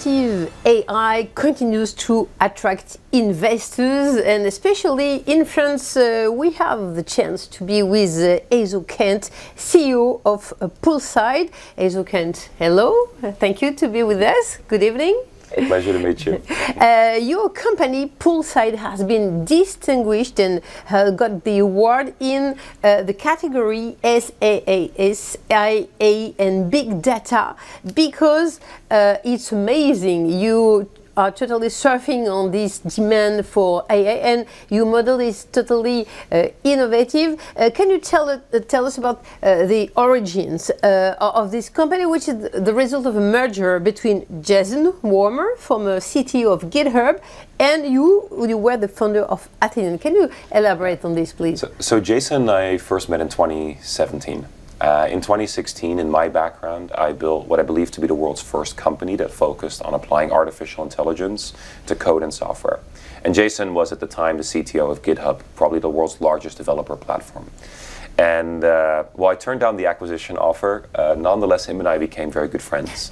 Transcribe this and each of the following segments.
generative AI continues to attract investors, and especially in France, we have the chance to be with Eiso Kant, CEO of Poolside. Eiso Kant, hello. Thank you to be with us. Good evening. Pleasure to meet you. Your company, Poolside, has been distinguished and got the award in the category SaaS IA and Big Data because it's amazing. You are totally surfing on this demand for AI, and your model is totally innovative. Can you tell us about the origins of this company, which is the result of a merger between Jason Warmer, former CTO of GitHub, and you were the founder of Athenian. Can you elaborate on this, please? So Jason and I first met in 2017. In 2016, in my background, I built what I believe to be the world's first company that focused on applying artificial intelligence to code and software. And Jason was at the time the CTO of GitHub, probably the world's largest developer platform. And while I turned down the acquisition offer, nonetheless, him and I became very good friends.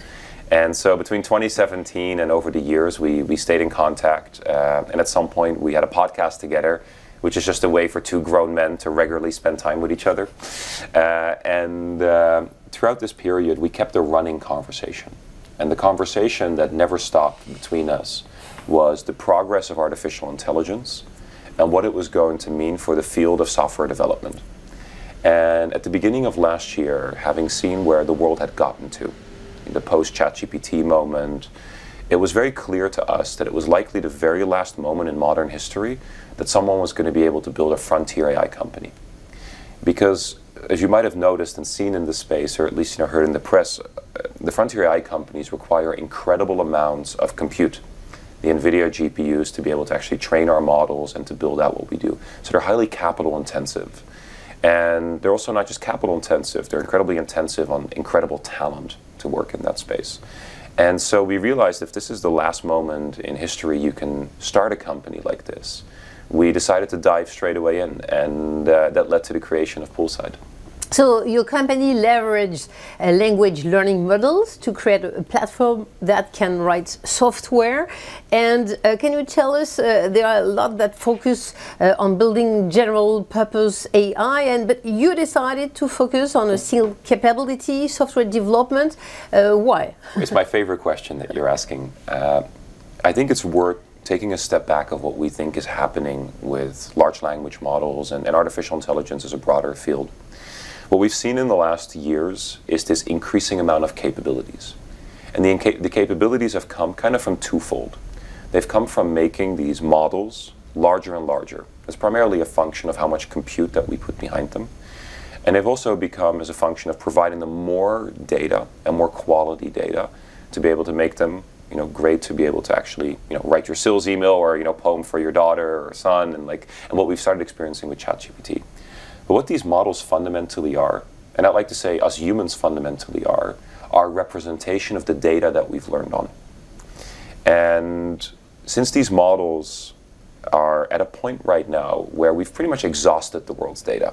And so between 2017 and over the years, we stayed in contact. And at some point, we had a podcast together, which is just a way for two grown men to regularly spend time with each other. And throughout this period, we kept a running conversation. And the conversation that never stopped between us was the progress of artificial intelligence and what it was going to mean for the field of software development. And at the beginning of last year, having seen where the world had gotten to, in the post-ChatGPT moment, it was very clear to us that it was likely the very last moment in modern history that someone was going to be able to build a frontier AI company. Because, as you might have noticed and seen in the space, or at least heard in the press, the frontier AI companies require incredible amounts of compute, the NVIDIA GPUs, to be able to actually train our models and to build out what we do. So they're highly capital intensive. And they're also not just capital intensive, they're incredibly intensive on incredible talent to work in that space. And so we realized if this is the last moment in history you can start a company like this, we decided to dive straight away in, and that led to the creation of Poolside. So your company leveraged language learning models to create a platform that can write software. And can you tell us, there are a lot that focus on building general purpose AI, but you decided to focus on a single capability, software development. Why? It's my favorite question that you're asking. I think it's worth taking a step back of what we think is happening with large language models and artificial intelligence as a broader field. What we've seen in the last years is this increasing amount of capabilities. And the capabilities have come kind of from twofold. They've come from making these models larger and larger. It's primarily a function of how much compute that we put behind them. And they've also become as a function of providing them more data and more quality data to be able to make them great to be able to actually write your sales email or poem for your daughter or son, and what we've started experiencing with ChatGPT. But what these models fundamentally are, and I'd like to say us humans fundamentally are representation of the data that we've learned on. And since these models are at a point right now where we've pretty much exhausted the world's data,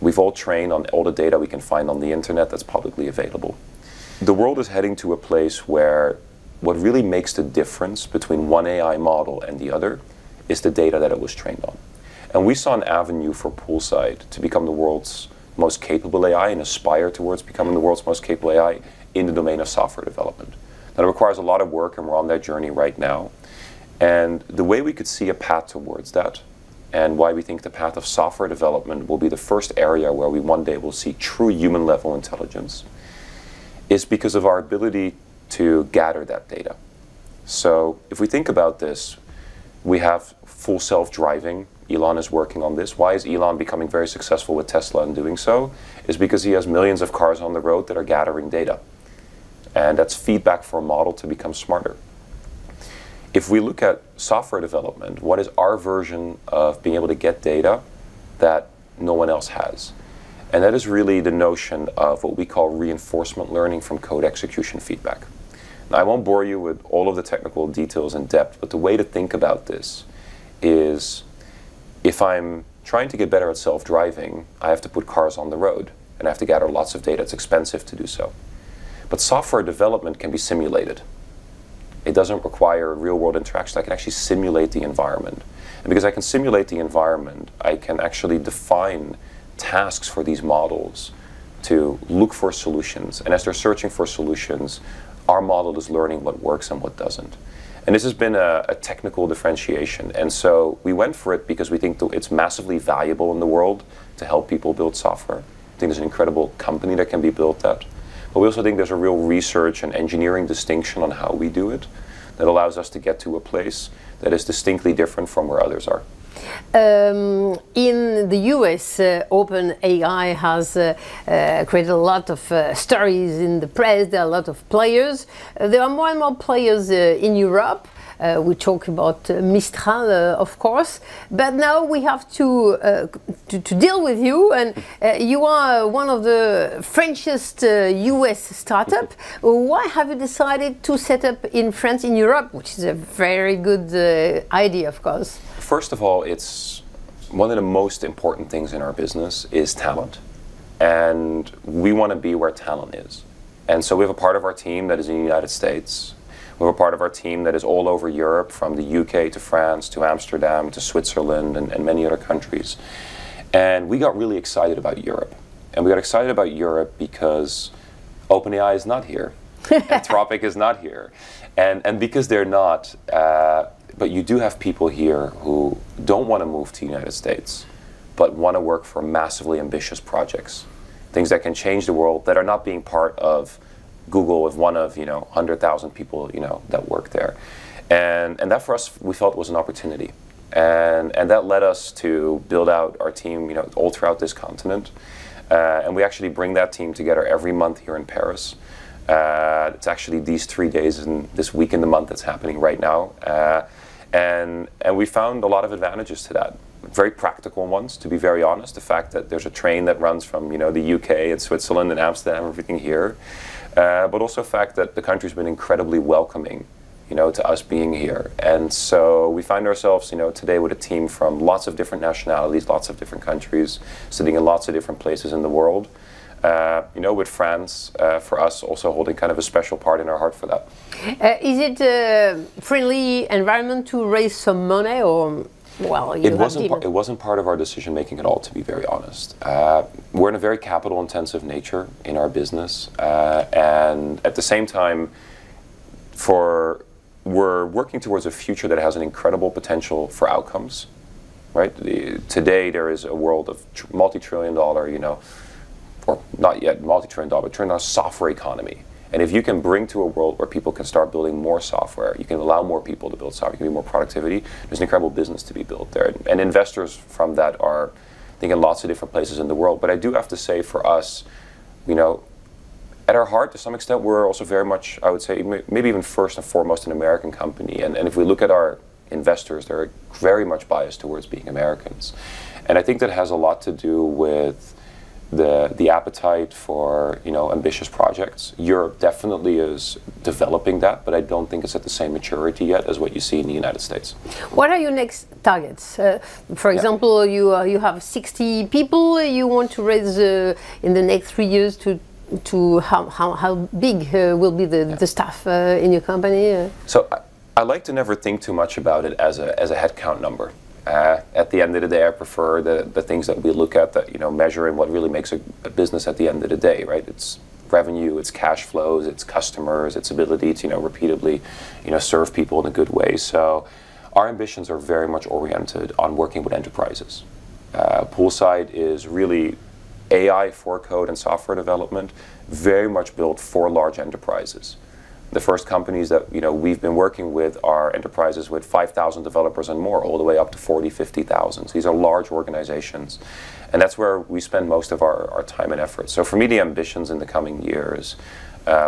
we've all trained on all the data we can find on the internet that's publicly available. The world is heading to a place where what really makes the difference between one AI model and the other is the data that it was trained on. And we saw an avenue for Poolside to become the world's most capable AI and aspire towards becoming the world's most capable AI in the domain of software development. That requires a lot of work, and we're on that journey right now. And the way we could see a path towards that, and why we think the path of software development will be the first area where we one day will see true human-level intelligence, is because of our ability to gather that data. So if we think about this, we have full self-driving. Elon is working on this. Why is Elon becoming very successful with Tesla in doing so? Is because he has millions of cars on the road that are gathering data. And that's feedback for a model to become smarter. If we look at software development, what is our version of being able to get data that no one else has? And that is really the notion of what we call reinforcement learning from code execution feedback. Now, I won't bore you with all of the technical details in depth, but the way to think about this is if I'm trying to get better at self-driving, I have to put cars on the road, and I have to gather lots of data. It's expensive to do so. But software development can be simulated. It doesn't require real-world interaction. I can actually simulate the environment. And because I can simulate the environment, I can actually define tasks for these models to look for solutions. And as they're searching for solutions, our model is learning what works and what doesn't. And this has been a technical differentiation. And so we went for it because we think it's massively valuable in the world to help people build software. I think there's an incredible company that can be built that. But we also think there's a real research and engineering distinction on how we do it that allows us to get to a place that is distinctly different from where others are. In the US, OpenAI has created a lot of stories in the press. There are a lot of players. There are more and more players in Europe. We talk about Mistral, of course, but now we have to deal with you, and you are one of the Frenchest US startup. Why have you decided to set up in France, in Europe, which is a very good idea, of course? First of all, it's one of the most important things in our business is talent, and we want to be where talent is. And so we have a part of our team that is in the United States. We have a part of our team that is all over Europe, from the UK to France to Amsterdam to Switzerland and many other countries. And we got really excited about Europe. And we got excited about Europe because OpenAI is not here. Anthropic is not here. And because they're not, but you do have people here who don't want to move to the United States, but want to work for massively ambitious projects. Things that can change the world, that are not being part of Google with one of 100,000 people that work there, and that for us we felt was an opportunity, and that led us to build out our team all throughout this continent, and we actually bring that team together every month here in Paris. It's actually these 3 days in this week in the month that's happening right now, and we found a lot of advantages to that. Very practical ones, to be very honest. The fact that there's a train that runs from the UK and Switzerland and Amsterdam, everything here. But also the fact that the country's been incredibly welcoming, to us being here. And so we find ourselves, today with a team from lots of different nationalities, lots of different countries, sitting in lots of different places in the world. With France, for us, also holding kind of a special part in our heart for that. Is it a friendly environment to raise some money, or? Well, it wasn't part of our decision making at all, to be very honest. We're in a very capital intensive nature in our business, and at the same time, we're working towards a future that has an incredible potential for outcomes. Right? Today there is a world of multi-trillion-dollar, or not yet multi-trillion-dollar, but trillion-dollar software economy. And if you can bring to a world where people can start building more software, you can allow more people to build software, you can be more productivity, there's an incredible business to be built there. And investors from that are, I think, in lots of different places in the world. But I do have to say, for us, at our heart, to some extent, we're also very much, I would say, maybe even first and foremost, an American company. And if we look at our investors, they're very much biased towards being Americans. And I think that has a lot to do with the appetite for ambitious projects. Europe definitely is developing that, but I don't think it's at the same maturity yet as what you see in the United States. What are your next targets? For example, you have 60 people. You want to raise in the next 3 years to how big will be the staff in your company? So I like to never think too much about it as a headcount number. At the end of the day, I prefer the things that we look at that measure and what really makes a business at the end of the day, right? It's revenue, it's cash flows, it's customers, it's ability to repeatedly serve people in a good way. So our ambitions are very much oriented on working with enterprises. Poolside is really AI for code and software development, very much built for large enterprises. The first companies that we've been working with are enterprises with 5,000 developers and more, all the way up to 40, 50,000. So these are large organizations, and that's where we spend most of our time and effort. So for me, the ambitions in the coming years,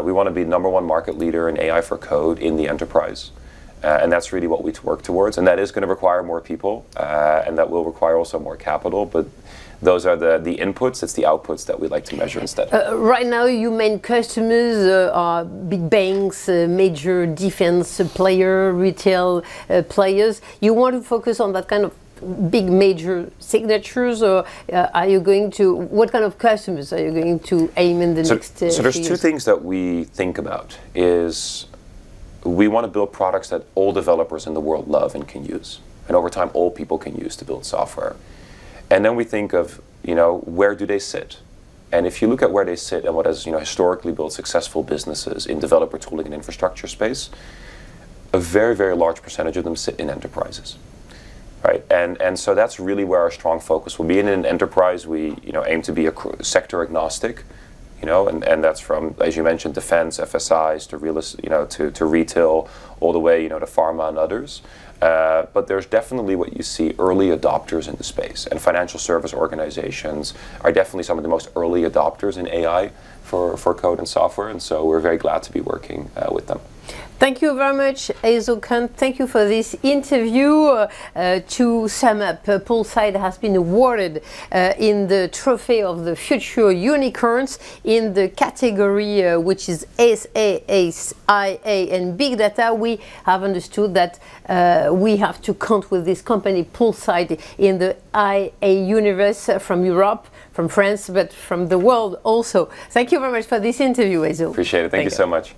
we want to be #1 market leader in AI for code in the enterprise, and that's really what we work towards. And that is going to require more people, and that will require also more capital. But those are the inputs, it's the outputs that we like to measure instead. Right now, your main customers are big banks, major defense player, retail players. You want to focus on that kind of big major signatures, or are you going to, what kind of customers are you going to aim in the next So there's few two years? things that we think about is, we want to build products that all developers in the world love and can use. And over time, all people can use to build software. And then we think of, where do they sit? And if you look at where they sit and what has, historically built successful businesses in developer tooling and infrastructure space, a very, very large percentage of them sit in enterprises. Right? And so that's really where our strong focus will be. In an enterprise, we aim to be sector agnostic, and that's from, as you mentioned, defense, FSIs, to retail, all the way to pharma and others. But there's definitely what you see early adopters in the space, and financial service organizations are definitely some of the most early adopters in AI for code and software, and so we're very glad to be working with them. Thank you very much, Eiso Kant. Thank you for this interview. To sum up, Poolside has been awarded in the Trophy of the Future Unicorns in the category which is Saas IA and Big Data. We have understood that we have to count with this company, Poolside, in the IA universe from Europe, from France, but from the world also. Thank you very much for this interview, Eiso. Appreciate it. Thank you so much.